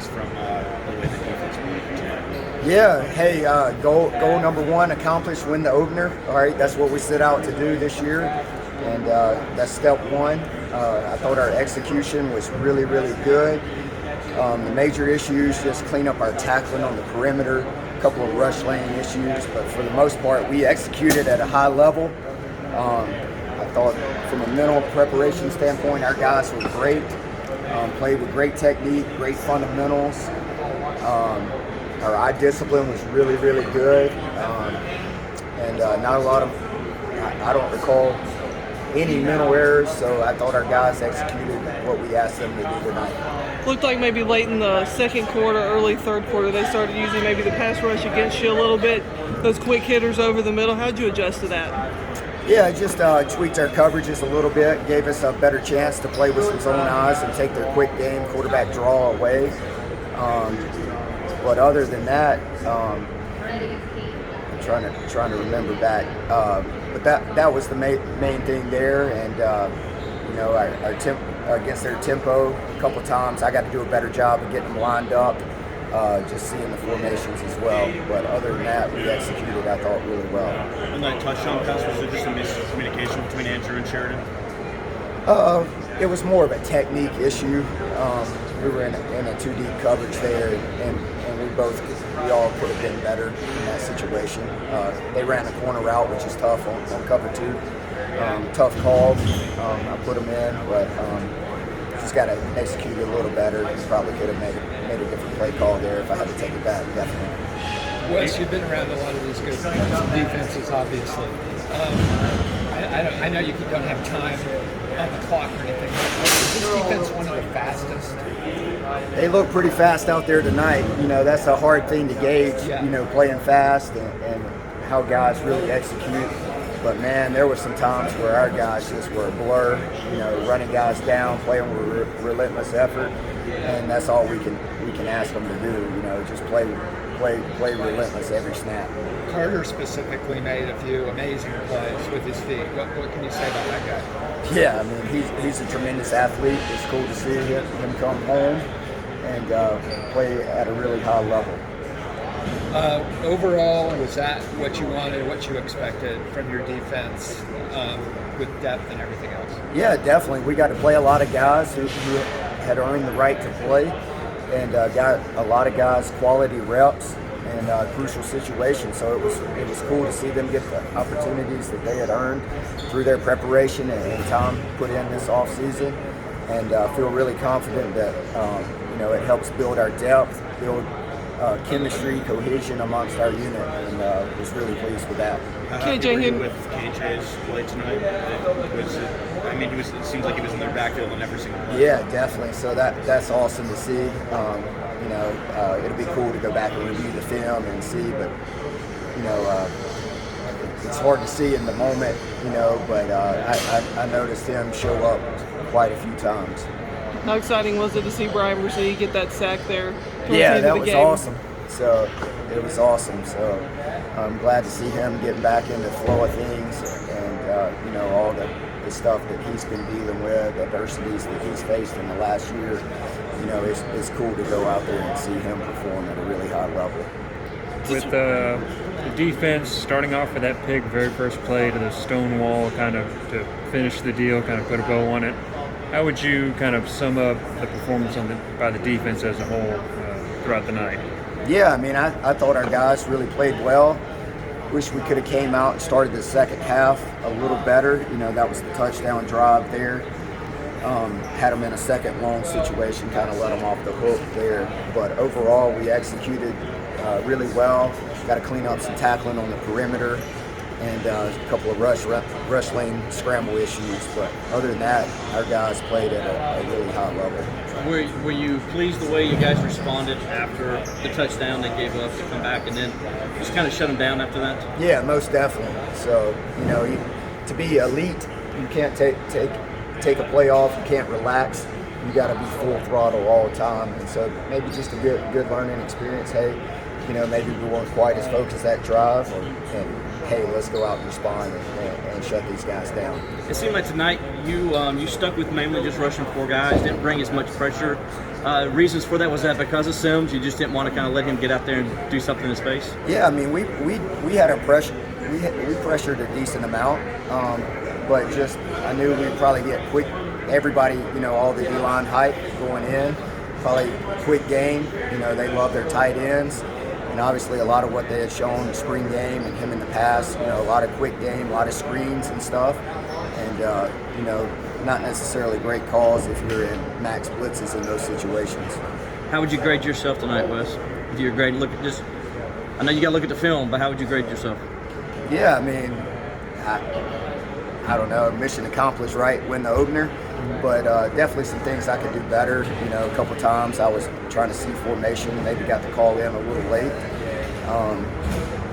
takeaways from the way the defense played tonight? Yeah, hey, goal number one accomplished, win the opener. All right, that's what we set out to do this year, and that's step one. I thought our execution was really, really good. The major issues, just clean up our tackling on the perimeter, a couple of rush lane issues, but for the most part, we executed at a high level. I thought from a mental preparation standpoint, our guys were great, played with great technique, great fundamentals. Our eye discipline was really, really good, and not a lot of, I don't recall any mental errors, so I thought our guys executed what we asked them to do tonight. Looked like maybe late in the second quarter, early third quarter, they started using maybe the pass rush against you a little bit, those quick hitters over the middle. How'd you adjust to that? Yeah, just tweaked our coverages a little bit, gave us a better chance to play with some zone eyes and take their quick game quarterback draw away. But other than that, I'm trying to remember back. But that was the main thing there, and you know, our against their tempo a couple times, I got to do a better job of getting them lined up, just seeing the formations as well. But other than that, we executed, I thought, really well. On that touchdown pass, was it just a miscommunication between Andrew and Sheridan? It was more of a technique issue. We were in a too deep coverage there, and we all could have been better in that situation. They ran a corner route, which is tough on cover two. Tough call. I put them in, but just got to execute it a little better. Probably could have made a different play call there if I had to take it back, definitely. Wes, you've been around a lot of these good defenses, obviously. I know you don't have time on the clock or anything, but is this defense one of the fastest? They look pretty fast out there tonight. You know, that's a hard thing to gauge, you know, playing fast and how guys really execute. But, man, there were some times where our guys just were a blur, you know, running guys down, playing with relentless effort, and that's all we can ask them to do, you know, just play relentless every snap. Carter specifically made a few amazing plays with his feet. What can you say about that guy? Yeah, I mean, he's a tremendous athlete. It's cool to see him come home and play at a really high level. Overall, was that what you wanted, what you expected from your defense with depth and everything else? Yeah, definitely. We got to play a lot of guys who had earned the right to play, and got a lot of guys quality reps and crucial situations. So it was cool to see them get the opportunities that they had earned through their preparation and time put in this off season, and feel really confident that you know, it helps build our depth, build chemistry, cohesion amongst our unit, and was really pleased with that. KJ Were you with KJ's play tonight? It seems like he was in their backfield on every single play. Yeah, definitely. So that's awesome to see. You know, it'll be cool to go back and review the film and see, but you know, it's hard to see in the moment, you know, but I noticed him show up quite a few times. How exciting was it to see Brian Brissy get that sack there? Yeah, that was awesome. So it was awesome. So I'm glad to see him getting back in the flow of things, and you know, all the stuff that he's been dealing with, adversities that he's faced in the last year. You know, it's cool to go out there and see him perform at a really high level. With the defense starting off with that pick, very first play to the stone wall, kind of to finish the deal, kind of put a bow on it. How would you kind of sum up the performance by the defense as a whole throughout the night? Yeah, I mean, I thought our guys really played well. Wish we could have came out and started the second half a little better. You know, that was the touchdown drive there. Had them in a second long situation, kind of let them off the hook there. But overall, we executed really well. Got to clean up some tackling on the perimeter, and a couple of rush lane scramble issues. But other than that, our guys played at a really high level. Were you pleased the way you guys responded after the touchdown they gave up to come back and then just kind of shut them down after that? Yeah, most definitely. So, you know, to be elite, you can't take a play off. You can't relax. you got to be full throttle all the time. And so maybe just a good learning experience. Hey, maybe we weren't quite as focused that drive, and hey, let's go out and respond and shut these guys down. It seemed like tonight you stuck with mainly just rushing 4 guys, didn't bring as much pressure. Reasons for that, was that because of Sims? You just didn't want to kind of let him get out there and do something in his face? Yeah, I mean, we had our pressure. We pressured a decent amount, but just I knew we'd probably get quick. Everybody, all the D-line hype going in, probably quick game. They love their tight ends. And obviously a lot of what they had shown in the spring game and him in the past, a lot of quick game, a lot of screens and stuff. And, not necessarily great calls if you're in max blitzes in those situations. How would you grade yourself tonight, Wes? If you're grading, look at just, I know you got to look at the film, but how would you grade yourself? Yeah, I mean, I don't know, mission accomplished, right? Win the opener. But definitely some things I could do better. A couple times I was trying to see formation, maybe got the call in a little late.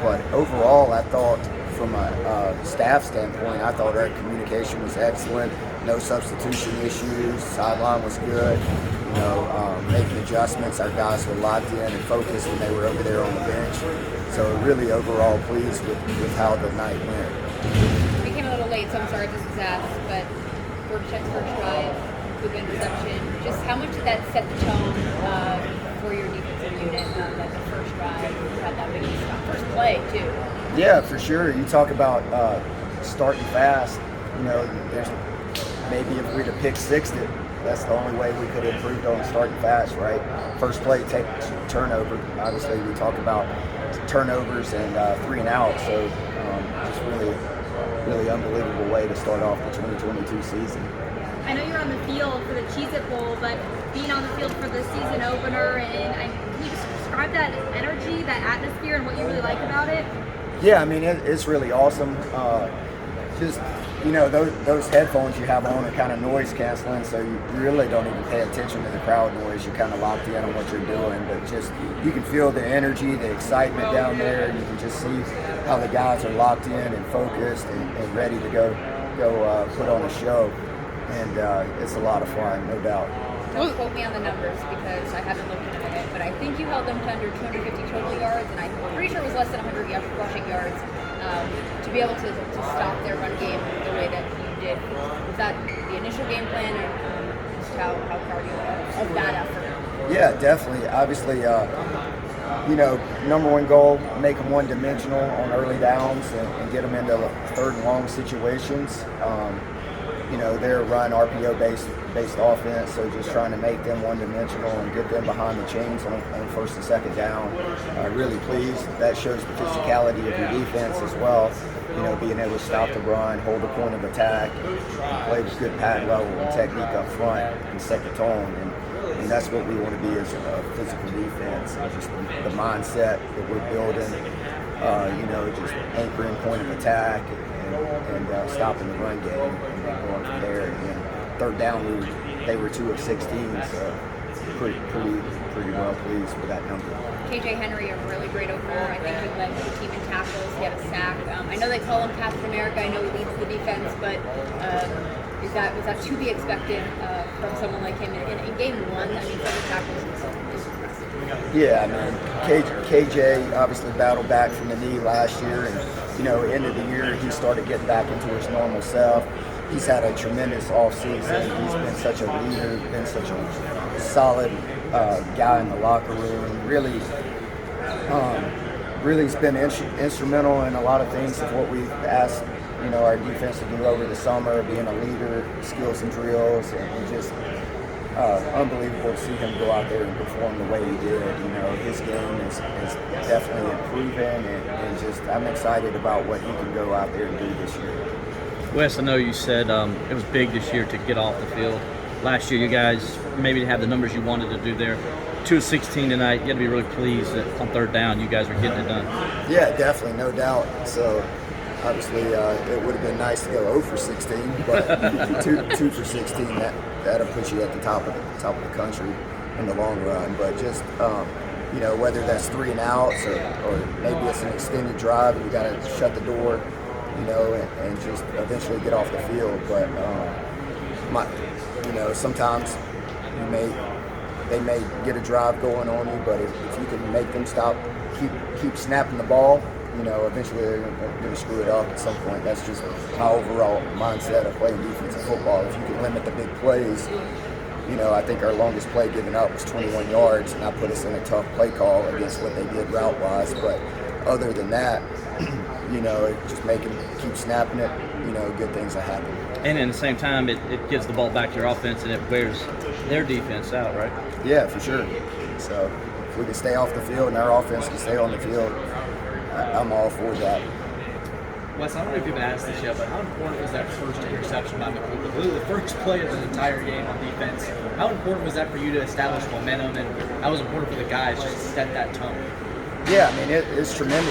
But overall, I thought from a staff standpoint, I thought our communication was excellent. No substitution issues. Sideline was good. Making adjustments. Our guys were locked in and focused when they were over there on the bench. So really overall pleased with how the night went. We came a little late, so I'm sorry if this was asked, but Check's first drive, Goodwin reception. Just how much did that set the tone for your defensive unit? That the first drive had that big stop, first play too. Yeah, for sure. You talk about starting fast. There's maybe if we'd have picked sixed it, that's the only way we could have improved on starting fast, right? First play, take turnover. Obviously, we talk about turnovers and 3 and out. So just really unbelievable way to start off the 2022 season. I know you're on the field for the Cheez-It Bowl, but being on the field for the season opener, can you just describe that energy, that atmosphere, and what you really like about it? Yeah, I mean, it's really awesome. Just, those headphones you have on are kind of noise canceling, so you really don't even pay attention to the crowd noise. You're kind of locked in on what you're doing, but just you can feel the energy, the excitement down there. You can just see how the guys are locked in and focused and ready to go put on a show. And it's a lot of fun, no doubt. Don't quote me on the numbers because I haven't looked in a minute, but I think you held them to under 250 total yards, and I'm pretty sure it was less than 100 rushing yards. To be able to stop their run game the way that you did, was that the initial game plan, or just how proud you are of that effort? Yeah, definitely. Obviously, number one goal, make them one-dimensional on early downs and get them into third and long situations. They're a run RPO-based offense, so just trying to make them one-dimensional and get them behind the chains on first and second down. Really pleased. That shows the physicality of your defense as well. Being able to stop the run, hold the point of attack, play with good pad level and technique up front and set the tone. And that's what we want to be as a physical defense. And just the mindset that we're building, just anchoring point of attack and stopping the run game and then going from there. And then third down, they were 2 of 16, so pretty well pleased with that number. KJ Henry, a really great opener. I think he led the team in tackles. He had a sack. I know they call him Captain America. I know he leads the defense, but was that to be expected from someone like him in game 1? I mean, 7 tackles is impressive. Yeah, I mean, KJ obviously battled back from the knee last year, and end of the year he started getting back into his normal self. He's had a tremendous offseason. He's been such a leader, been such a solid guy in the locker room. Really has been instrumental in a lot of things of what we've asked, our defense to do over the summer, being a leader, skills and drills, and just unbelievable to see him go out there and perform the way he did. His game is definitely improving, and just I'm excited about what he can go out there and do this year. Wes, I know you said it was big this year to get off the field. Last year, you guys maybe have the numbers you wanted to do there. 2 of 16 tonight. You got to be really pleased that on third down you guys are getting it done. Yeah, definitely, no doubt. So obviously, it would have been nice to go 0 for 16, but 2 for 16 that'll put you at the top of the country in the long run. But just whether that's 3 and outs or maybe it's an extended drive and you got to shut the door, and just eventually get off the field. But sometimes they may get a drive going on you, but if you can make them stop, keep snapping the ball, eventually they're going to screw it up at some point. That's just my overall mindset of playing defensive football. If you can limit the big plays, I think our longest play given up was 21 yards, and that put us in a tough play call against what they did route-wise. But other than that, just make them keep snapping it, good things will happen. And at the same time, it gives the ball back to your offense and it wears their defense out, right? Yeah, for sure. So if we can stay off the field and our offense can stay on the field, I'm all for that. Wes, I don't know if you've been asked this yet, but how important was that first interception by McCool? Really the first play of the entire game on defense. How important was that for you to establish momentum, and how was it important for the guys just to set that tone? Yeah, I mean, it's tremendous.